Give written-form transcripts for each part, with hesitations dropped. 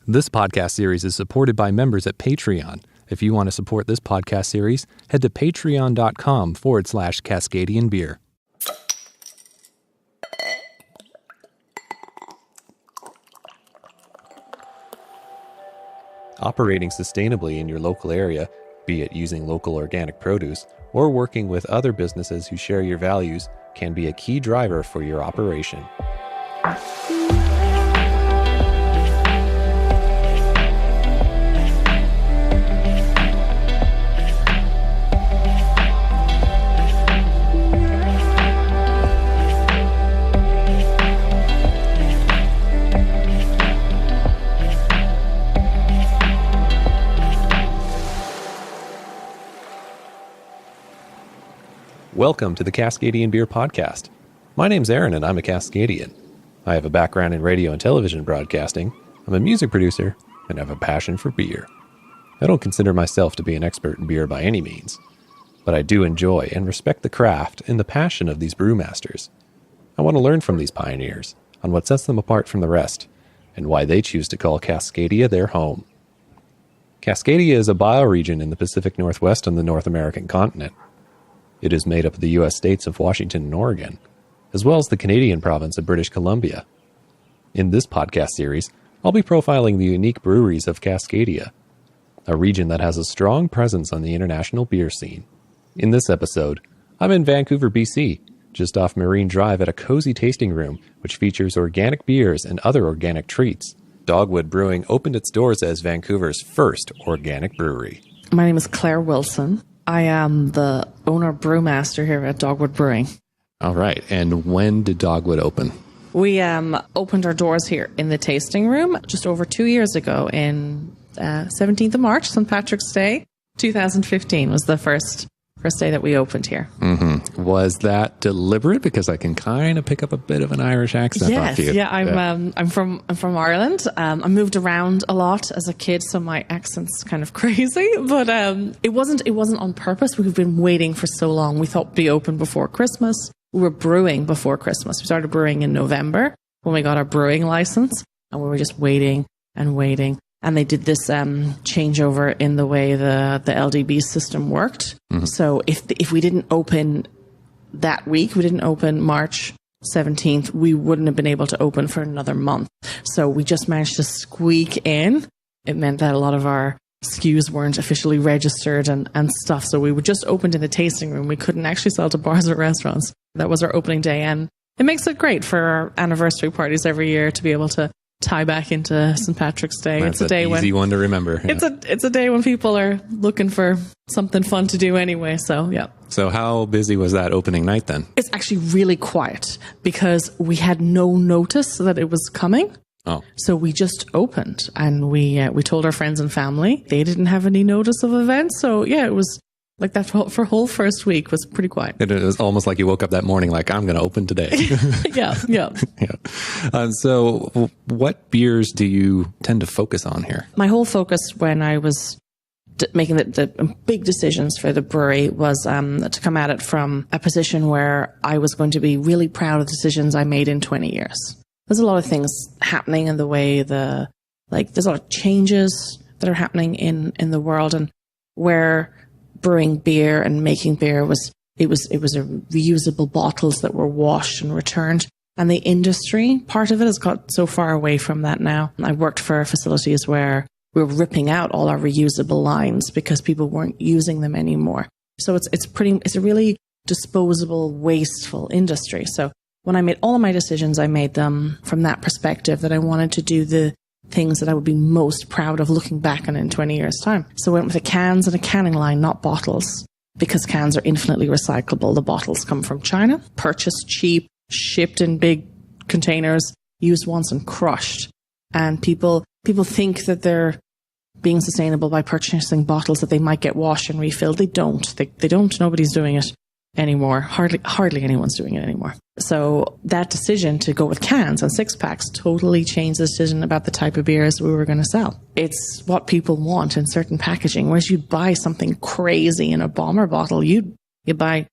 This podcast series is supported by members at Patreon. If you want to support this podcast series, head to patreon.com/Cascadian Beer. Operating sustainably in your local area, be it using local organic produce or working with other businesses who share your values, can be a key driver for your operation. Welcome to the Cascadian Beer Podcast. My name's Aaron and I'm a Cascadian. I have a background in radio and television broadcasting, I'm a music producer, and I have a passion for beer. I don't consider myself to be an expert in beer by any means, but I do enjoy and respect the craft and the passion of these brewmasters. I want to learn from these pioneers on what sets them apart from the rest, and why they choose to call Cascadia their home. Cascadia is a bioregion in the Pacific Northwest on the North American continent. It is made up of the U.S. states of Washington and Oregon, as well as the Canadian province of British Columbia. In this podcast series, I'll be profiling the unique breweries of Cascadia, a region that has a strong presence on the international beer scene. In this episode, I'm in Vancouver, BC, just off Marine Drive at a cozy tasting room which features organic beers and other organic treats. Dogwood Brewing opened its doors as Vancouver's first organic brewery. My name is Claire Wilson. I am the owner brewmaster here at Dogwood Brewing. All right. And when did Dogwood open? We opened our doors here in the tasting room just over 2 years ago in 17th of March, St. Patrick's Day, 2015 was the first day that we opened here. Mm-hmm. Was that deliberate? Because I can kind of pick up a bit of an Irish accent off you. Yeah, I'm from Ireland. I moved around a lot as a kid, so my accent's kind of crazy. But it wasn't on purpose. We've been waiting for so long. We thought we'd be open before Christmas. We were brewing before Christmas. We started brewing in November when we got our brewing license, and we were just waiting and waiting. And they did this changeover in the way the LDB system worked. Mm-hmm. So if we didn't open that week, we didn't open March 17th, we wouldn't have been able to open for another month. So we just managed to squeak in. It meant that a lot of our SKUs weren't officially registered and stuff. So we were just opened in the tasting room. We couldn't actually sell to bars or restaurants. That was our opening day. And it makes it great for our anniversary parties every year to be able to tie back into St. Patrick's Day. That's it's a day easy one to remember. Yeah. It's a day when people are looking for something fun to do anyway. So yeah. So how busy was that opening night then? It's actually really quiet because we had no notice that it was coming. Oh. So we just opened and we told our friends and family. They didn't have any notice of events. So yeah, it was like that for whole first week was pretty quiet. It was almost like you woke up that morning like, I'm going to open today. Yeah. So what beers do you tend to focus on here? My whole focus when I was making the big decisions for the brewery was to come at it from a position where I was going to be really proud of the decisions I made in 20 years. There's a lot of things happening in the way there's a lot of changes that are happening in the world, and where brewing beer and making beer was a reusable bottles that were washed and returned. And the industry part of it has got so far away from that now. I worked for facilities where we were ripping out all our reusable lines because people weren't using them anymore. So it's a really disposable, wasteful industry. So when I made all of my decisions, I made them from that perspective, that I wanted to do the things that I would be most proud of looking back on in 20 years' time. So I went with the cans and a canning line, not bottles, because cans are infinitely recyclable. The bottles come from China, purchased cheap, shipped in big containers, used once and crushed. And people think that they're being sustainable by purchasing bottles that they might get washed and refilled. They don't. They don't. Nobody's doing it anymore. Hardly anyone's doing it anymore. So that decision to go with cans and 6-packs totally changed the decision about the type of beers we were going to sell. It's what people want in certain packaging. Whereas you buy something crazy in a bomber bottle, you buy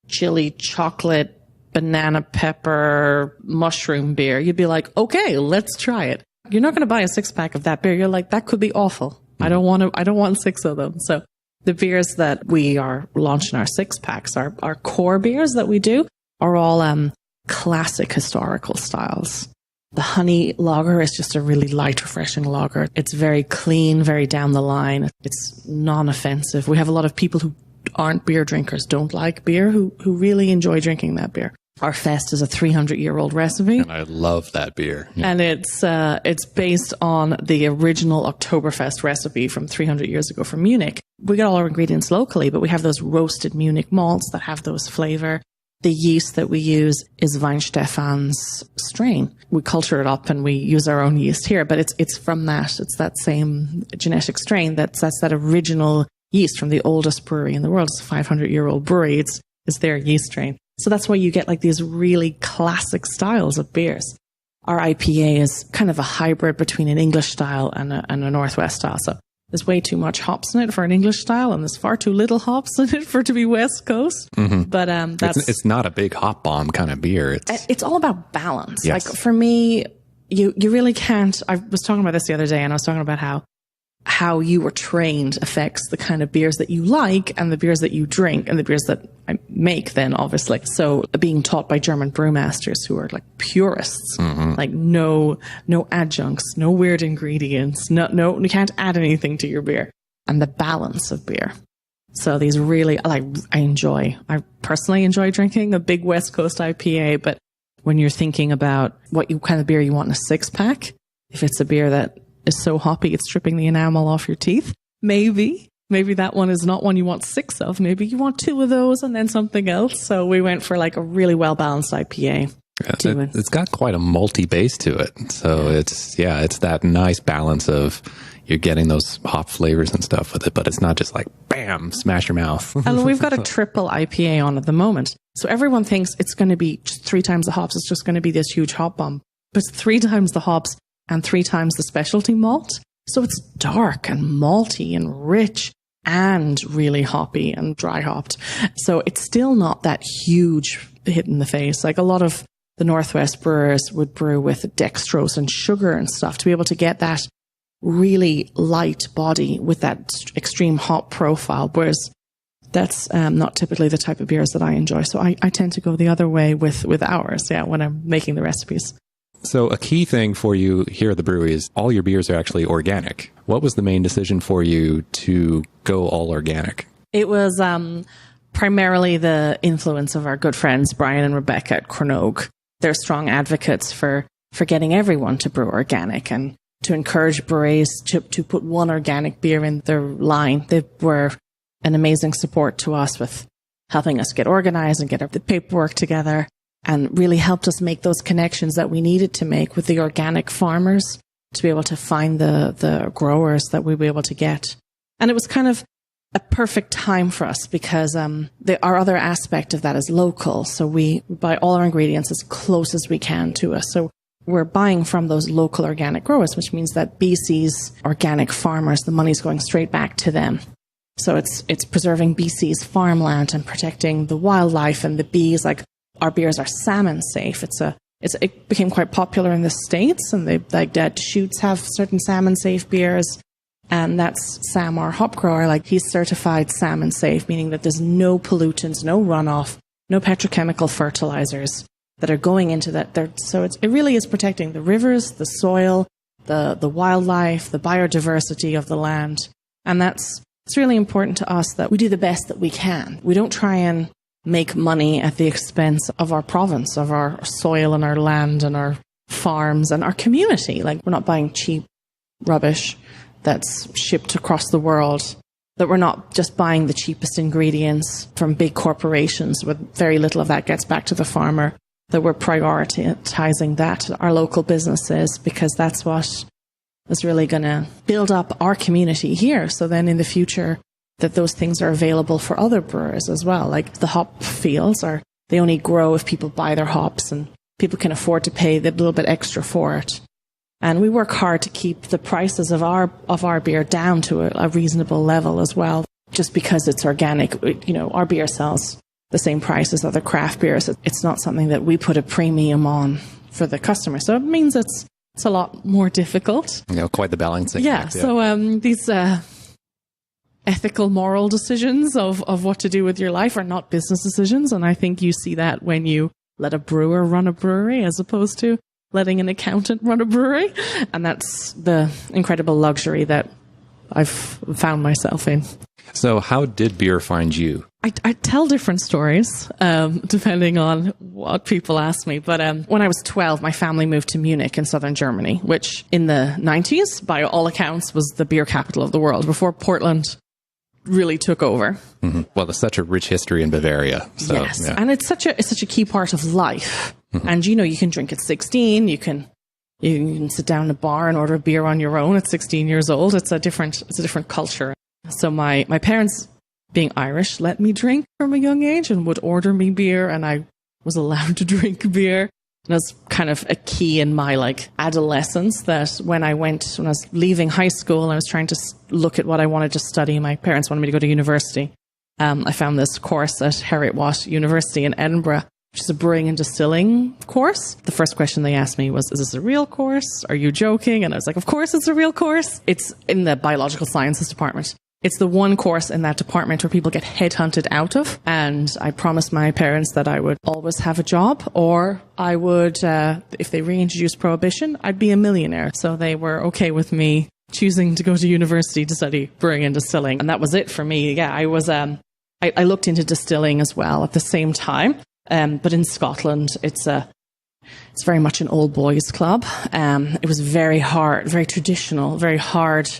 chili, chocolate, banana pepper, mushroom beer. You'd be like, okay, let's try it. You're not going to buy a 6-pack of that beer. You're like, that could be awful. I don't want 6 of them. So the beers that we are launching, our 6-packs, our core beers that we do are all classic historical styles. The honey lager is just a really light, refreshing lager. It's very clean, very down the line. It's non-offensive. We have a lot of people who aren't beer drinkers, don't like beer, who really enjoy drinking that beer. Our Fest is a 300-year-old recipe. And I love that beer. Yeah. And it's based on the original Oktoberfest recipe from 300 years ago from Munich. We get all our ingredients locally, but we have those roasted Munich malts that have those flavor. The yeast that we use is Weinstefan's strain. We culture it up and we use our own yeast here, but it's from that. It's that same genetic strain that's that original yeast from the oldest brewery in the world. It's a 500-year-old brewery. It's their yeast strain. So that's why you get like these really classic styles of beers. Our IPA is kind of a hybrid between an English style and a Northwest style. So there's way too much hops in it for an English style, and there's far too little hops in it for it to be West Coast. Mm-hmm. But it's not a big hop bomb kind of beer. It's all about balance. Yes. Like for me, you really can't. I was talking about this the other day, and I was talking about how you were trained affects the kind of beers that you like and the beers that you drink and the beers that I make then, obviously. So being taught by German brewmasters who are like purists, like no adjuncts, no weird ingredients, no, you can't add anything to your beer, and the balance of beer. So these really, I personally enjoy drinking a big West Coast IPA, but when you're thinking about what kind of beer you want in a 6-pack, if it's a beer that is so hoppy it's stripping the enamel off your teeth, maybe that one is not one you want 6 of. Maybe you want 2 of those and then something else. So we went for like a really well-balanced IPA. It's got quite a malty base to it. So it's that nice balance of you're getting those hop flavors and stuff with it, but it's not just like, bam, smash your mouth. And we've got a triple IPA on at the moment. So everyone thinks it's going to be just 3 times the hops. It's just going to be this huge hop bomb. But it's 3 times the hops and 3 times the specialty malt. So it's dark and malty and rich and really hoppy and dry hopped. So it's still not that huge hit in the face. Like a lot of the Northwest brewers would brew with dextrose and sugar and stuff to be able to get that really light body with that extreme hop profile. Whereas that's not typically the type of beers that I enjoy. So I tend to go the other way with ours, when I'm making the recipes. So a key thing for you here at the brewery is all your beers are actually organic. What was the main decision for you to go all organic? It was primarily the influence of our good friends, Brian and Rebecca at Cronogue. They're strong advocates for getting everyone to brew organic and to encourage breweries to put one organic beer in their line. They were an amazing support to us with helping us get organized and get the paperwork together, and really helped us make those connections that we needed to make with the organic farmers to be able to find the growers that we'd be able to get. And it was kind of a perfect time for us because our other aspect of that is local. So we buy all our ingredients as close as we can to us. So we're buying from those local organic growers, which means that BC's organic farmers, the money's going straight back to them. So it's preserving BC's farmland and protecting the wildlife and the bees. Like, our beers are salmon safe. It became quite popular in the States, and Deschutes have certain salmon safe beers. And that's Sam, our hop grower, like he's certified salmon safe, meaning that there's no pollutants, no runoff, no petrochemical fertilizers that are going into that. So it really is protecting the rivers, the soil, the wildlife, the biodiversity of the land. And it's really important to us that we do the best that we can. We don't try and make money at the expense of our province, of our soil and our land and our farms and our community. Like, we're not buying cheap rubbish that's shipped across the world, that we're not just buying the cheapest ingredients from big corporations with very little of that gets back to the farmer, that we're prioritizing that, our local businesses, because that's what is really going to build up our community here. So then in the future, that those things are available for other brewers as well. Like the hop fields they only grow if people buy their hops and people can afford to pay the little bit extra for it. And we work hard to keep the prices of our beer down to a reasonable level as well. Just because it's organic, our beer sells the same price as other craft beers. It's not something that we put a premium on for the customer. So it means it's it's a lot more difficult. Quite the balancing Yeah. act, So these ethical, moral decisions of what to do with your life are not business decisions. And I think you see that when you let a brewer run a brewery as opposed to letting an accountant run a brewery. And that's the incredible luxury that I've found myself in. So how did beer find you? I tell different stories depending on what people ask me. But when I was 12, my family moved to Munich in southern Germany, which in the 90s, by all accounts, was the beer capital of the world before Portland really took over. Mm-hmm. Well, there's such a rich history in Bavaria. So, yes, and it's such a key part of life. Mm-hmm. And you can drink at 16. You can sit down in a bar and order a beer on your own at 16 years old. It's a different culture. So my parents, being Irish, let me drink from a young age and would order me beer, and I was allowed to drink beer. And that's kind of a key in my adolescence, that when I was leaving high school and I was trying to look at what I wanted to study, my parents wanted me to go to university. I found this course at Heriot-Watt University in Edinburgh, which is a brewing and distilling course. The first question they asked me was, is this a real course? Are you joking? And I was like, of course it's a real course. It's in the biological sciences department. It's the one course in that department where people get headhunted out of. And I promised my parents that I would always have a job, or I would, if they reintroduced prohibition, I'd be a millionaire. So they were okay with me choosing to go to university to study brewing and distilling. And that was it for me. Yeah, I was, I looked into distilling as well at the same time. But in Scotland, it's very much an old boys club. It was very hard, very traditional, very hard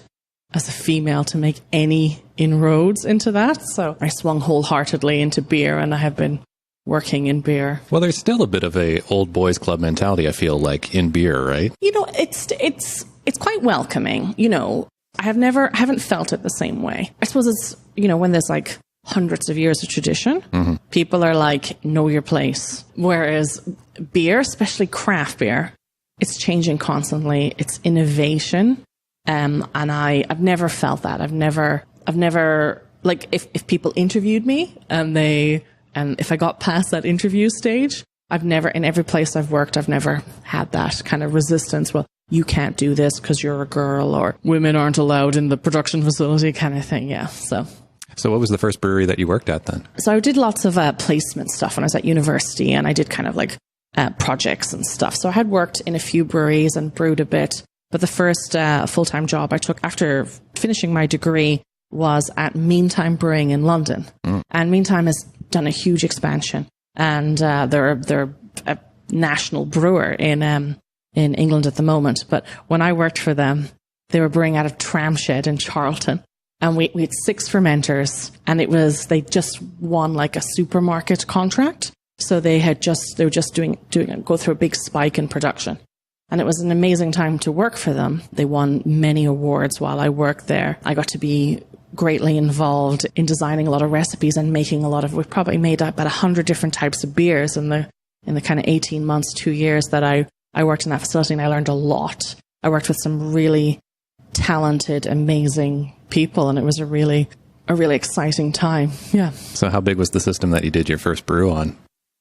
as a female to make any inroads into that. So I swung wholeheartedly into beer, and I have been working in beer. Well, there's still a bit of a old boys club mentality, I feel like, in beer, right? It's quite welcoming. I haven't felt it the same way. I suppose it's, when there's hundreds of years of tradition, mm-hmm. people are like, know your place. Whereas beer, especially craft beer, it's changing constantly. It's innovation. And I've never felt that. I've never if people interviewed me and if I got past that interview stage, in every place I've worked, I've never had that kind of resistance. Well, you can't do this because you're a girl, or women aren't allowed in the production facility kind of thing. Yeah. So what was the first brewery that you worked at then? So I did lots of placement stuff when I was at university, and I did kind of projects and stuff. So I had worked in a few breweries and brewed a bit. But the first full-time job I took after finishing my degree was at Meantime Brewing in London. Mm. And Meantime has done a huge expansion. And they're a national brewer in England at the moment. But when I worked for them, they were brewing out of Tramshed in Charlton. And we had 6 fermenters, and they just won a supermarket contract. So they were just go through a big spike in production. And it was an amazing time to work for them. They won many awards while I worked there. I got to be greatly involved in designing a lot of recipes and making we probably made about 100 different types of beers in the kind of 18 months, 2 years that I worked in that facility, and I learned a lot. I worked with some really talented, amazing people, and it was a really exciting time. Yeah. So how big was the system that you did your first brew on?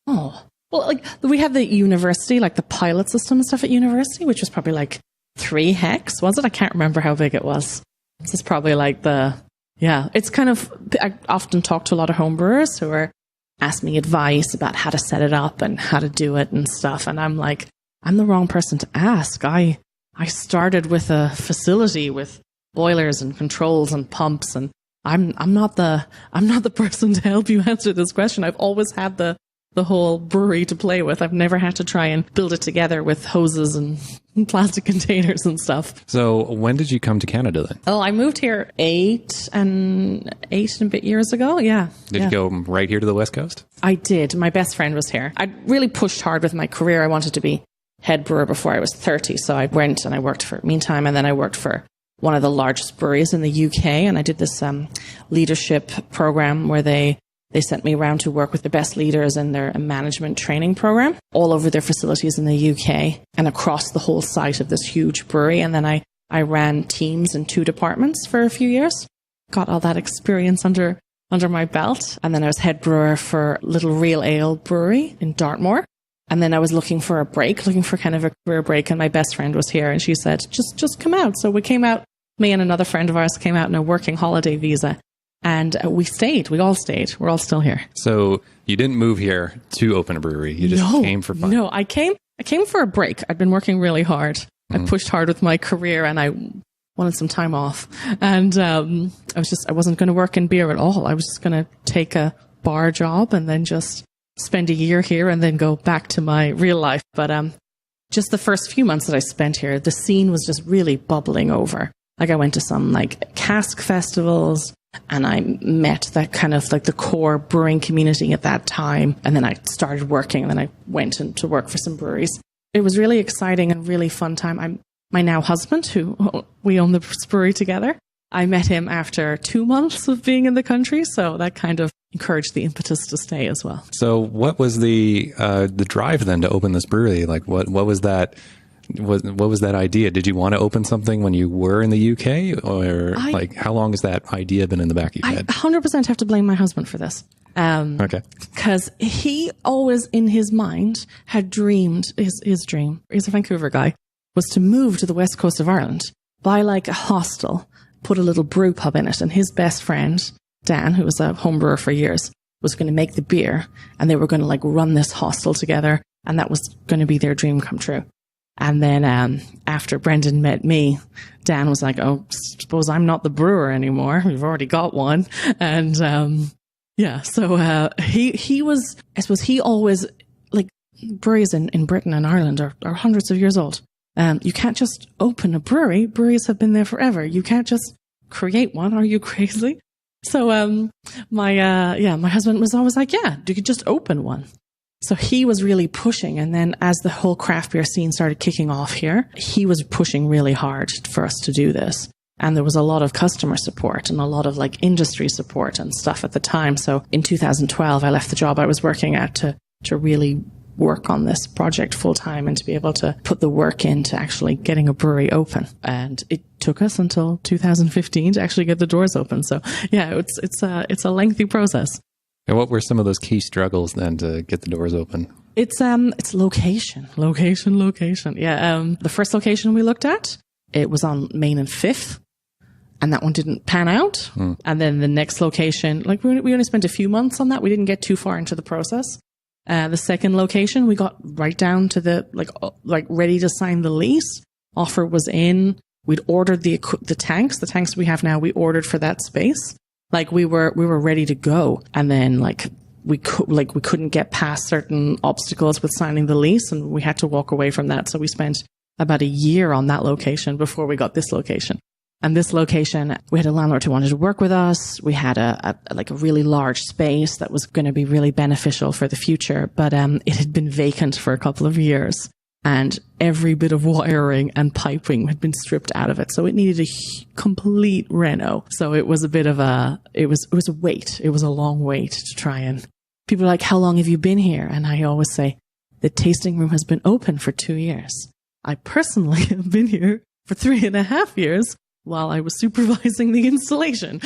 Oh, well, we had the university, the pilot system and stuff at university, which was probably 3 hex, was it? I can't remember how big it was. This is probably it's kind of, I often talk to a lot of homebrewers who are asking me advice about how to set it up and how to do it and stuff. And I'm I'm the wrong person to ask. I started with a facility with boilers and controls and pumps, and I'm not the person to help you answer this question. I've always had the whole brewery to play with. I've never had to try and build it together with hoses and plastic containers and stuff. So when did you come to Canada then? Oh, I moved here 8 and a bit years ago. Yeah. Did you go right here to the West Coast? I did. My best friend was here. I really pushed hard with my career. I wanted to be head brewer before I was 30. So I went and I worked for Meantime, and then I worked for one of the largest breweries in the UK. And I did this leadership program where they sent me around to work with the best leaders in their management training program all over their facilities in the UK and across the whole site of this huge brewery. And then I ran teams in 2 departments for a few years, got all that experience under my belt. And then I was head brewer for Little Real Ale Brewery in Dartmoor. And then I was looking for a break, looking for kind of a career break. And my best friend was here and she said, just come out. So we came out, me and another friend of ours came out on a working holiday visa. And we stayed. We all stayed. We're all still here. So you didn't move here to open a brewery. You just came for fun. No, I came for a break. I'd been working really hard. I pushed hard with my career and I wanted some time off. And I wasn't going to work in beer at all. I was just going to take a bar job and then just spend a year here and then go back to my real life. But just the first few months that I spent here, the scene was just really bubbling over. Like I went to some like cask festivals and I met that kind of like the core brewing community at that time. And then I started working and then I went to work for some breweries. It was really exciting and really fun time. My now husband, who we own the brewery together, I met him after 2 months of being in the country. So that kind of encouraged the impetus to stay as well. So what was the drive then to open this brewery? Like what was that? What was that idea? Did you want to open something when you were in the UK, or like how long has that idea been in the back of your head? I 100% have to blame my husband for this. Okay. Because he always in his mind had dreamed, his dream, he's a Vancouver guy, was to move to the west coast of Ireland, buy like a hostel, put a little brew pub in it, and his best friend, Dan, who was a home brewer for years, was going to make the beer, and they were going to like run this hostel together, and that was going to be their dream come true. And then after Brendan met me, Dan was like, oh, suppose I'm not the brewer anymore. We've already got one. And so he was, I suppose he always, like, breweries in Britain and Ireland are hundreds of years old. You can't just open a brewery. Breweries have been there forever. You can't just create one. Are you crazy? So my husband was always like, yeah, you could just open one. So he was really pushing. And then as the whole craft beer scene started kicking off here, he was pushing really hard for us to do this. And there was a lot of customer support and a lot of like industry support and stuff at the time. So in 2012, I left the job I was working at to really work on this project full time and to be able to put the work into actually getting a brewery open. And it took us until 2015 to actually get the doors open. So yeah, it's a lengthy process. And what were some of those key struggles then to get the doors open? It's location. Yeah. The first location we looked at, it was on Main and 5th, and that one didn't pan out. And then the next location, like we only spent a few months on that. We didn't get too far into the process. The second location, we got right down to the like ready to sign the lease. Offer was in. We'd ordered the tanks we have now. We ordered for that space. Like we were ready to go, and then we couldn't get past certain obstacles with signing the lease, and we had to walk away from that. So we spent about a year on that location before we got this location. And this location, we had a landlord who wanted to work with us. We had a really large space that was going to be really beneficial for the future, but it had been vacant for a couple of years. And every bit of wiring and piping had been stripped out of it. So it needed a complete reno. So it was a bit of it was a wait. It was a long wait to try and people are like, how long have you been here? And I always say the tasting room has been open for 2 years. I personally have been here for 3.5 years while I was supervising the installation.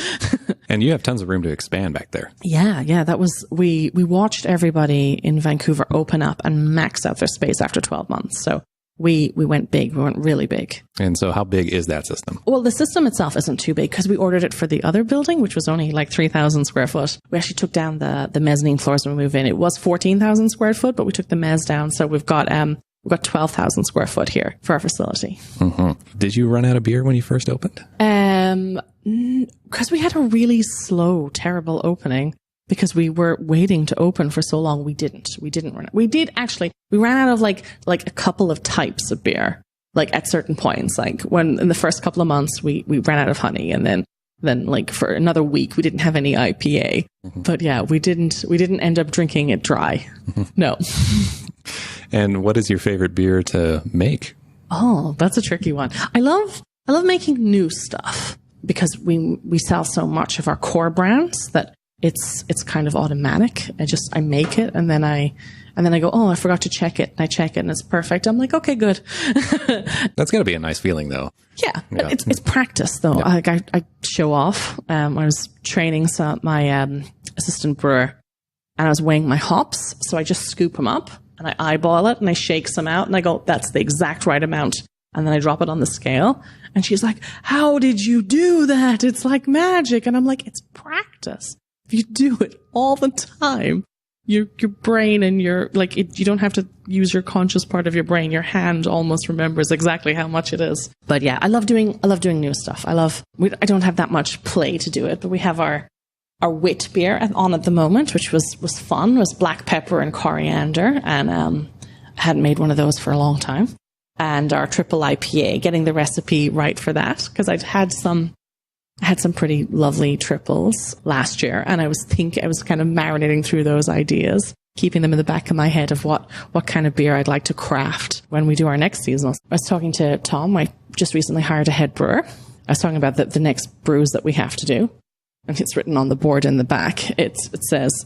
And you have tons of room to expand back there. Yeah. That was, we watched everybody in Vancouver open up and max out their space after 12 months. So we went big. We went really big. And so how big is that system? Well, the system itself isn't too big because we ordered it for the other building, which was only like 3,000 square foot. We actually took down the mezzanine floors when we moved in. It was 14,000 square foot, but we took the mezz down. So we've got 12,000 square foot here for our facility. Mm-hmm. Did you run out of beer when you first opened? Because we had a really slow, terrible opening because we were waiting to open for so long. We didn't run out. We did actually. We ran out of like a couple of types of beer, like at certain points. Like when in the first couple of months we ran out of honey, and then like for another week we didn't have any IPA. Mm-hmm. But yeah, we didn't end up drinking it dry. Mm-hmm. No. And what is your favorite beer to make? Oh, that's a tricky one. I love making new stuff because we sell so much of our core brands that it's kind of automatic. I make it and then I go, oh, I forgot to check it. And I check it and it's perfect. I'm like, okay, good. That's got to be a nice feeling though. Yeah. It's practice though. Yeah. I show off. I was training my assistant brewer and I was weighing my hops. So I just scoop them up and I eyeball it and I shake some out and I go, that's the exact right amount. And then I drop it on the scale. And she's like, how did you do that? It's like magic. And I'm like, it's practice. If you do it all the time, your brain and you don't have to use your conscious part of your brain. Your hand almost remembers exactly how much it is. But yeah, I love doing new stuff. I don't have that much play to do it, but we have our wit beer on at the moment, which was fun. It was black pepper and coriander. And, I hadn't made one of those for a long time. And our triple IPA, getting the recipe right for that, because I had some pretty lovely triples last year, and I was kind of marinating through those ideas, keeping them in the back of my head of what kind of beer I'd like to craft when we do our next seasonal. I was talking to Tom. I just recently hired a head brewer. I was talking about the next brews that we have to do, and it's written on the board in the back. It says,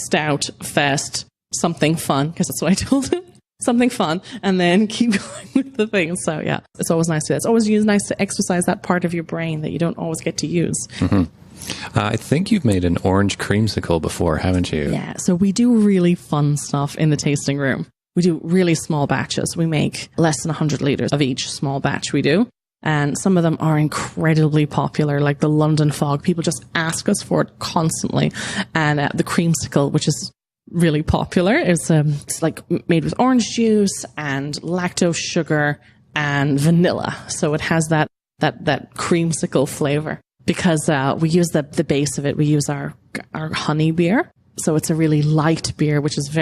stout, fest, something fun, because that's what I told him. Something fun, and then keep going with the thing. So yeah, it's always nice to do that. It's always nice to exercise that part of your brain that you don't always get to use. Mm-hmm. I think you've made an orange creamsicle before, haven't you? Yeah, so we do really fun stuff in the tasting room. We do really small batches. We make less than 100 liters of each small batch we do. And some of them are incredibly popular, like the London Fog. People just ask us for it constantly. And the creamsicle, which is really popular. It's like made with orange juice and lactose sugar and vanilla. So it has that creamsicle flavor because we use the base of it. We use our honey beer. So it's a really light beer, which is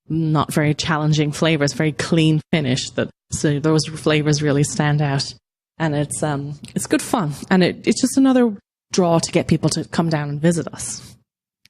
not very challenging flavors, very clean finish. So those flavors really stand out. And it's good fun. And it's just another draw to get people to come down and visit us.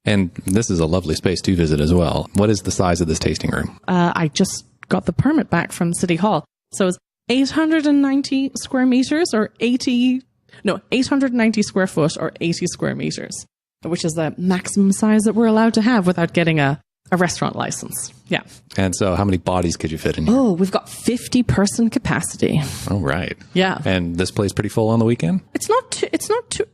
And this is a lovely space to visit as well. What is the size of this tasting room? I just got the permit back from City Hall. So it's 890 square meters or 890 square foot or 80 square meters, which is the maximum size that we're allowed to have without getting a restaurant license. Yeah. And so how many bodies could you fit in here? Oh, we've got 50-person capacity. Oh, right. Yeah. And this place pretty full on the weekend? It's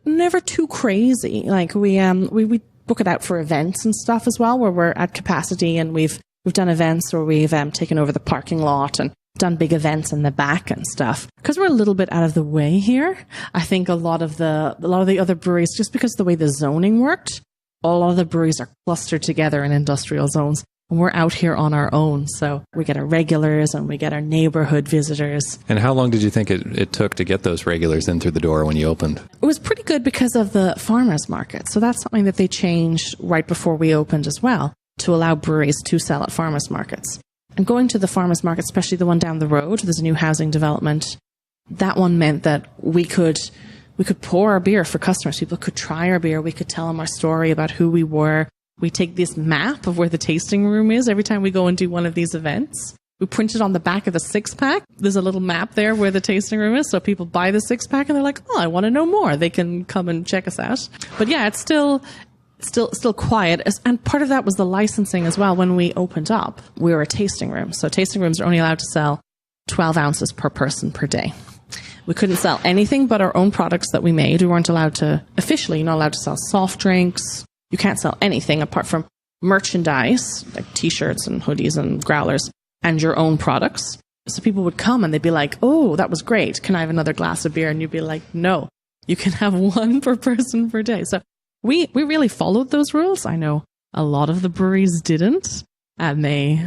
never too crazy. Like we book it out for events and stuff as well, where we're at capacity, and we've done events where we've taken over the parking lot and done big events in the back and stuff. Because we're a little bit out of the way here, I think a lot of the other breweries, just because of the way the zoning worked, a lot of the breweries are clustered together in industrial zones. And we're out here on our own. So we get our regulars and we get our neighborhood visitors. And how long did you think it took to get those regulars in through the door when you opened? It was pretty good because of the farmers market. So that's something that they changed right before we opened as well, to allow breweries to sell at farmers markets. And going to the farmers market, especially the one down the road, there's a new housing development. That one meant that we could pour our beer for customers. People could try our beer. We could tell them our story about who we were. We take this map of where the tasting room is every time we go and do one of these events. We print it on the back of the 6-pack. There's a little map there where the tasting room is. So people buy the 6-pack and they're like, oh, I want to know more. They can come and check us out. But yeah, it's still quiet. And part of that was the licensing as well. When we opened up, we were a tasting room. So tasting rooms are only allowed to sell 12 ounces per person per day. We couldn't sell anything but our own products that we made. We weren't allowed to, officially, you're not allowed to sell soft drinks. You can't sell anything apart from merchandise, like t-shirts and hoodies and growlers, and your own products. So people would come and they'd be like, oh, that was great. Can I have another glass of beer? And you'd be like, no, you can have one per person per day. So we really followed those rules. I know a lot of the breweries didn't, and they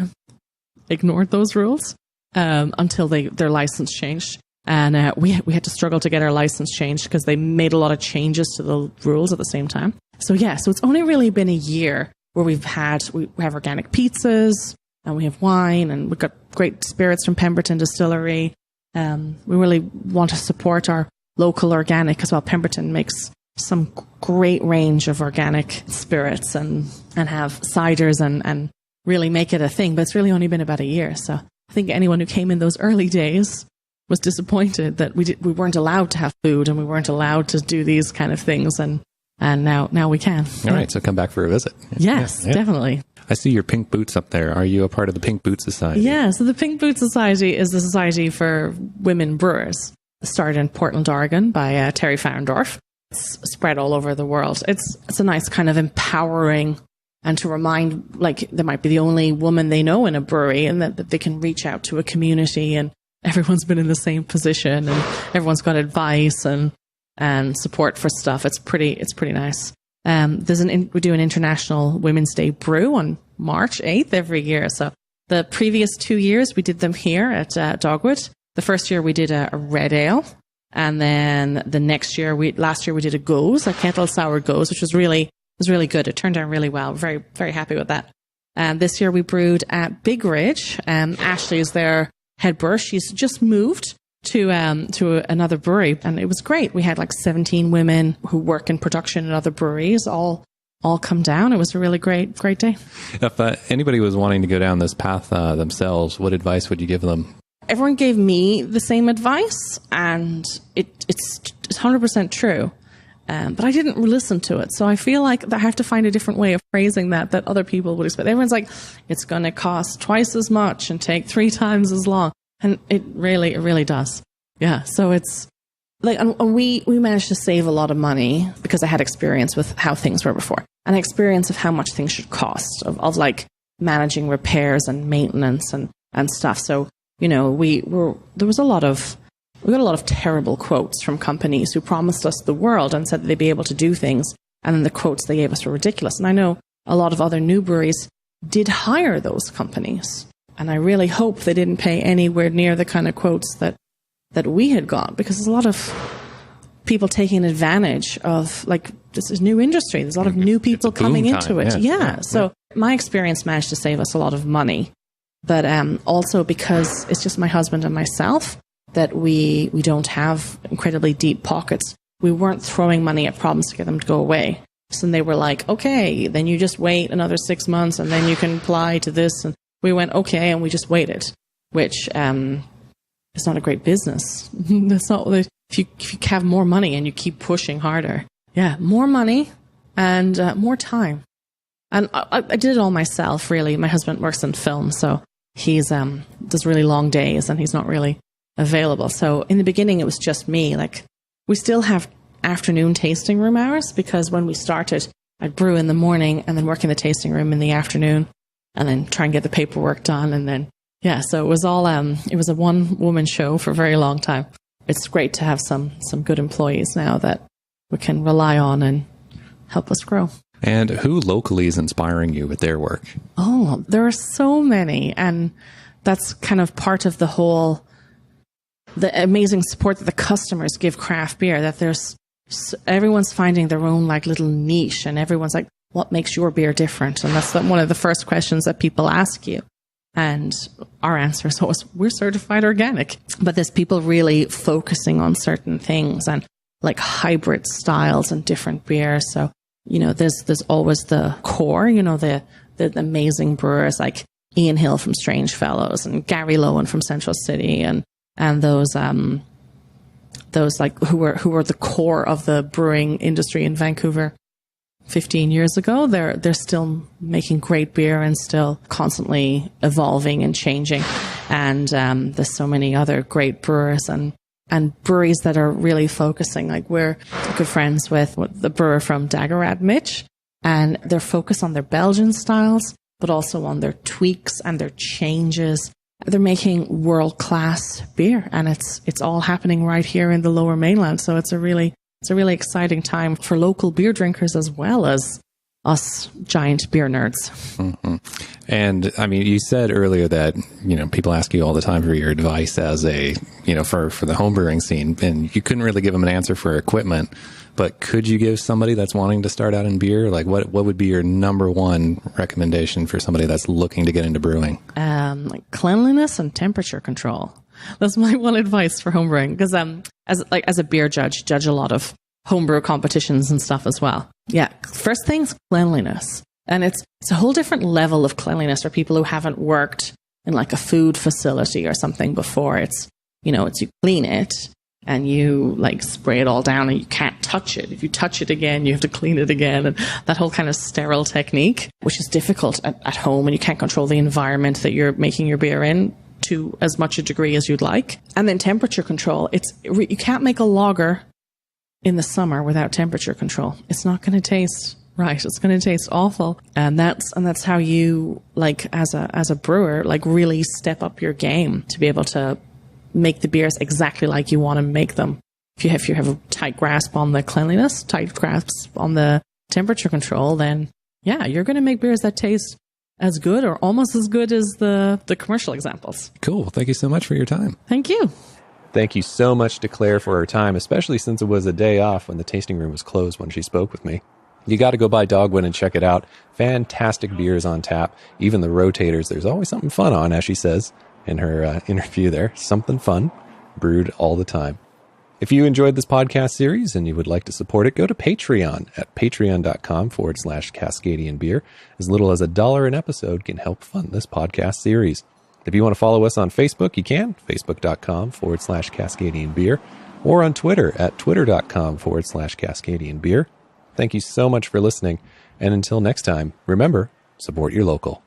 ignored those rules until their license changed. And we had to struggle to get our license changed because they made a lot of changes to the rules at the same time. So yeah, so it's only really been a year where we have organic pizzas and we have wine and we've got great spirits from Pemberton Distillery. We really want to support our local organic as well. Pemberton makes some great range of organic spirits and have ciders and really make it a thing. But it's really only been about a year. So I think anyone who came in those early days was disappointed that we weren't allowed to have food and we weren't allowed to do these kind of things. And now we can. All right, so come back for a visit. Yes, yeah. Definitely. I see your pink boots up there. Are you a part of the Pink Boot Society? Yeah, so the Pink Boot Society is the society for women brewers. It started in Portland, Oregon by Terry Farndorf. It's spread all over the world. It's a nice kind of empowering and to remind, like, they might be the only woman they know in a brewery, and that they can reach out to a community, and everyone's been in the same position, and everyone's got advice and support for stuff. It's pretty nice. We do an International Women's Day brew on March 8th every year. So the previous 2 years we did them here at Dogwood. The first year we did a red ale, and then the next year last year we did a kettle sour goes, which was really good. It turned out really well. Very, very happy with that. And this year we brewed at Big Ridge. Ashley is their head brewer. She's just moved to another brewery, and it was great. We had like 17 women who work in production at other breweries all come down. It was a really great day. If anybody was wanting to go down this path themselves, what advice would you give them? Everyone gave me the same advice, and it's 100% true. But I didn't listen to it. So I feel like I have to find a different way of phrasing that other people would expect. Everyone's like, it's going to cost twice as much and take 3 times as long. And it really does. Yeah. So it's like, and we managed to save a lot of money because I had experience with how things were before, and experience of how much things should cost of like managing repairs and maintenance and stuff. So, you know, we got a lot of terrible quotes from companies who promised us the world and said that they'd be able to do things. And then the quotes they gave us were ridiculous. And I know a lot of other new breweries did hire those companies. And I really hope they didn't pay anywhere near the kind of quotes that we had got, because there's a lot of people taking advantage of, like, this is new industry. There's a lot of new people coming into it. Yeah. So my experience managed to save us a lot of money. But also because it's just my husband and myself, that we don't have incredibly deep pockets. We weren't throwing money at problems to get them to go away. So they were like, okay, then you just wait another 6 months and then you can apply to this. And we went, okay, and we just waited, which is not a great business. That's not if you have more money and you keep pushing harder. Yeah, more money and more time. And I did it all myself, really. My husband works in film, so he's does really long days and he's not really available. So in the beginning, it was just me. Like, we still have afternoon tasting room hours, because when we started, I'd brew in the morning and then work in the tasting room in the afternoon, and then try and get the paperwork done. And then, yeah, so it was all, it was a one-woman show for a very long time. It's great to have some good employees now that we can rely on and help us grow. And who locally is inspiring you with their work? Oh, there are so many. And that's kind of part of the amazing support that the customers give craft beer, that everyone's finding their own like little niche, and everyone's like, what makes your beer different? And that's one of the first questions that people ask you. And our answer is always, we're certified organic. But there's people really focusing on certain things, and like hybrid styles and different beers. So, you know, there's always the core, you know, the amazing brewers like Ian Hill from Strange Fellows and Gary Lowen from Central City, and those like who were the core of the brewing industry in Vancouver 15 years ago. They're still making great beer and still constantly evolving and changing. And there's so many other great brewers and breweries that are really focusing. Like, we're good friends with the brewer from Daggerad, Mitch, and they're focused on their Belgian styles, but also on their tweaks and their changes. They're making world-class beer, and it's all happening right here in the Lower Mainland. So it's a really exciting time for local beer drinkers as well as us giant beer nerds. Mm-hmm. And I mean, you said earlier that, you know, people ask you all the time for your advice as a, you know, for the home brewing scene, and you couldn't really give them an answer for equipment, but could you give somebody that's wanting to start out in beer, like what would be your number one recommendation for somebody that's looking to get into brewing? Like cleanliness and temperature control. That's my one advice for home brewing, because as a beer judge a lot of homebrew competitions and stuff as well. Yeah, first thing's cleanliness. And it's a whole different level of cleanliness for people who haven't worked in like a food facility or something before. It's, you know, you clean it and you like spray it all down and you can't touch it. If you touch it again, you have to clean it again. And that whole kind of sterile technique, which is difficult at home, and you can't control the environment that you're making your beer in to as much a degree as you'd like. And then temperature control. You can't make a lager in the summer without temperature control. It's not going to taste Right. It's going to taste awful. And that's how you, like, as a brewer, like, really step up your game to be able to make the beers exactly like you want to make them. If you have a tight grasp on the cleanliness, tight grasp on the temperature control, then yeah, you're going to make beers that taste as good or almost as good as the commercial examples. Cool. Thank you so much for your time. Thank you. Thank you so much to Claire for her time, especially since it was a day off when the tasting room was closed when she spoke with me. You got to go by Dogwood and check it out. Fantastic beers on tap. Even the rotators, there's always something fun on, as she says in her interview there. Something fun, brewed all the time. If you enjoyed this podcast series and you would like to support it, go to Patreon at patreon.com/Cascadian Beer. As little as $1 an episode can help fund this podcast series. If you want to follow us on Facebook, you can, facebook.com/Cascadian Beer, or on Twitter at twitter.com/Cascadian Beer. Thank you so much for listening. And until next time, remember, support your local.